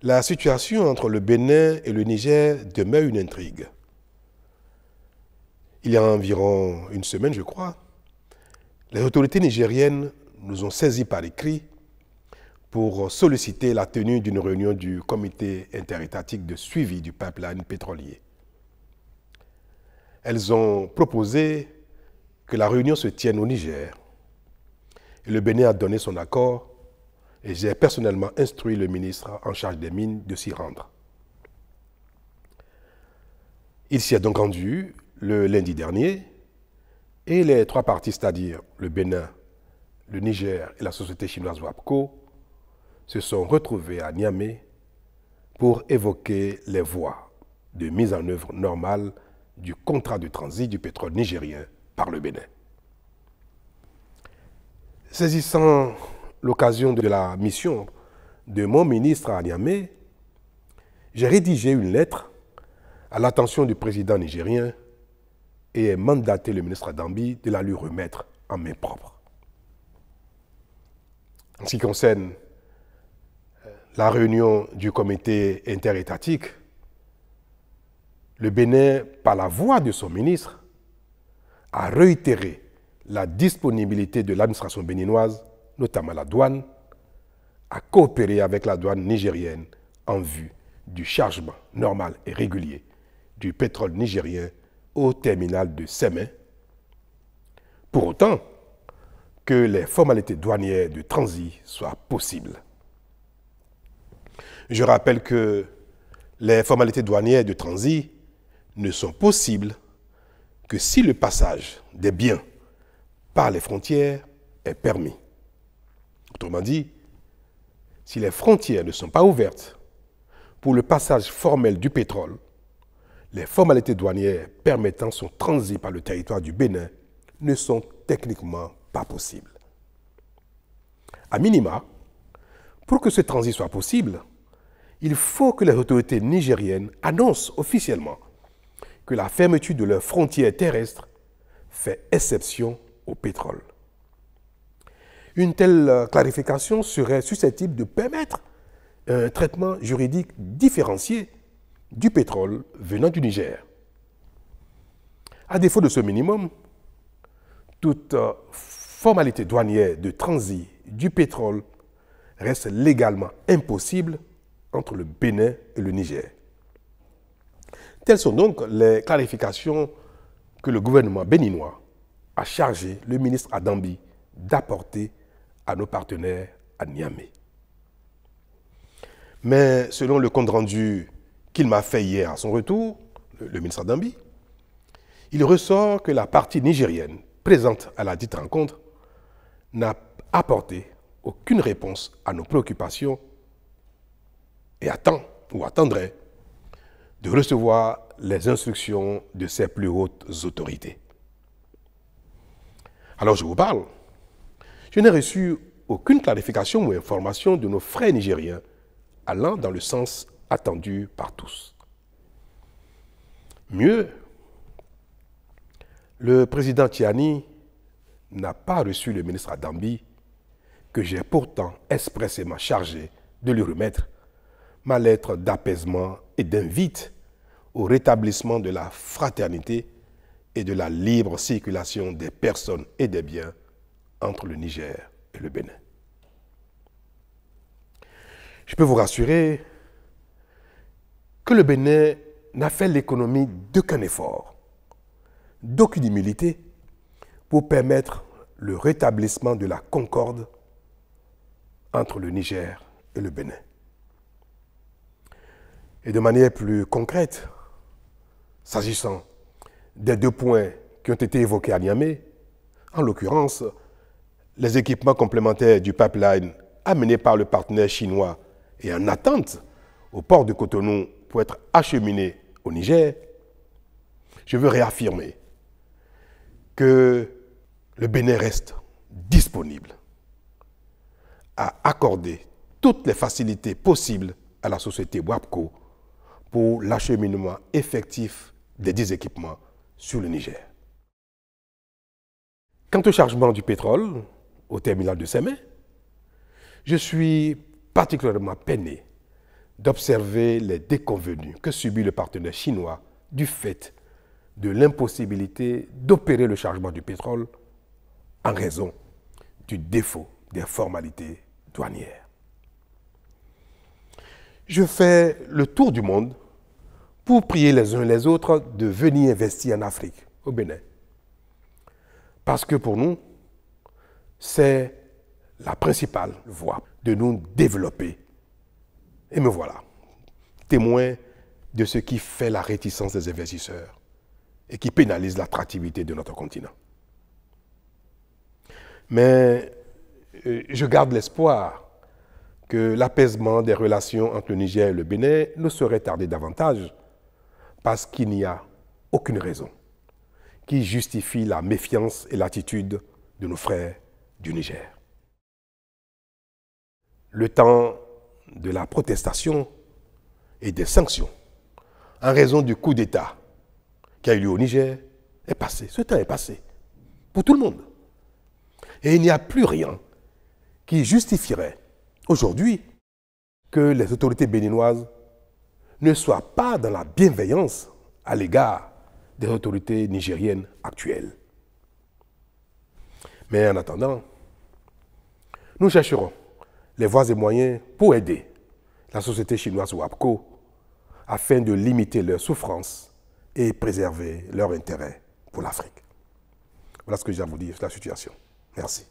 La situation entre le Bénin et le Niger demeure une intrigue. Il y a environ une semaine, je crois, les autorités nigériennes nous ont saisis par écrit pour solliciter la tenue d'une réunion du comité interétatique de suivi du pipeline pétrolier. Elles ont proposé que la réunion se tienne au Niger. Et le Bénin a donné son accord et j'ai personnellement instruit le ministre en charge des mines de s'y rendre. Il s'y est donc rendu le lundi dernier et les trois parties, c'est-à-dire le Bénin, le Niger et la société chinoise WAPCO, se sont retrouvés à Niamey pour évoquer les voies de mise en œuvre normale du contrat de transit du pétrole nigérien par le Bénin. Saisissant l'occasion de la mission de mon ministre à Niamey, j'ai rédigé une lettre à l'attention du président nigérien et ai mandaté le ministre Adambi de la lui remettre en main propre. En ce qui concerne la réunion du comité interétatique, le Bénin, par la voix de son ministre, a réitéré la disponibilité de l'administration béninoise, notamment la douane, à coopérer avec la douane nigérienne en vue du chargement normal et régulier du pétrole nigérien au terminal de Sémé, pour autant que les formalités douanières de transit soient possibles. Je rappelle que les formalités douanières de transit ne sont possibles que si le passage des biens par les frontières est permis. Autrement dit, si les frontières ne sont pas ouvertes pour le passage formel du pétrole, les formalités douanières permettant son transit par le territoire du Bénin ne sont techniquement pas possibles. À minima, pour que ce transit soit possible, il faut que les autorités nigériennes annoncent officiellement que la fermeture de leurs frontières terrestres fait exception au pétrole. Une telle clarification serait susceptible de permettre un traitement juridique différencié du pétrole venant du Niger. À défaut de ce minimum, toute formalité douanière de transit du pétrole reste légalement impossible entre le Bénin et le Niger. Telles sont donc les clarifications que le gouvernement béninois a chargé le ministre Adambi d'apporter à nos partenaires à Niamey. Mais selon le compte rendu qu'il m'a fait hier à son retour, le ministre Adambi, il ressort que la partie nigérienne présente à la dite rencontre n'a apporté aucune réponse à nos préoccupations et attend ou attendrait de recevoir les instructions de ses plus hautes autorités. Alors je vous parle. Je n'ai reçu aucune clarification ou information de nos frères nigériens allant dans le sens attendu par tous. Mieux, le président Tiani n'a pas reçu le ministre Adambi, que j'ai pourtant expressément chargé de lui remettre ma lettre d'apaisement et d'invite au rétablissement de la fraternité et de la libre circulation des personnes et des biens entre le Niger et le Bénin. Je peux vous rassurer que le Bénin n'a fait l'économie d'aucun effort, d'aucune humilité pour permettre le rétablissement de la concorde entre le Niger et le Bénin. Et de manière plus concrète, s'agissant des deux points qui ont été évoqués à Niamey, en l'occurrence, les équipements complémentaires du pipeline amenés par le partenaire chinois et en attente au port de Cotonou pour être acheminés au Niger, je veux réaffirmer que le Bénin reste disponible à accorder toutes les facilités possibles à la société WAPCO pour l'acheminement effectif des 10 équipements sur le Niger. Quant au chargement du pétrole au terminal de Sémé, je suis particulièrement peiné d'observer les déconvenues que subit le partenaire chinois du fait de l'impossibilité d'opérer le chargement du pétrole en raison du défaut des formalités douanières. Je fais le tour du monde pour prier les uns les autres de venir investir en Afrique, au Bénin. Parce que pour nous, c'est la principale voie de nous développer. Et me voilà, témoin de ce qui fait la réticence des investisseurs et qui pénalise l'attractivité de notre continent. Mais je garde l'espoir que l'apaisement des relations entre le Niger et le Bénin ne saurait tarder davantage parce qu'il n'y a aucune raison qui justifie la méfiance et l'attitude de nos frères du Niger. Le temps de la protestation et des sanctions en raison du coup d'État qui a eu lieu au Niger est passé. Ce temps est passé pour tout le monde. Et il n'y a plus rien qui justifierait aujourd'hui que les autorités béninoises ne soient pas dans la bienveillance à l'égard des autorités nigériennes actuelles. Mais en attendant, nous chercherons les voies et moyens pour aider la société chinoise WAPCO afin de limiter leurs souffrances et préserver leur intérêt pour l'Afrique. Voilà ce que j'ai à vous dire sur la situation. Merci.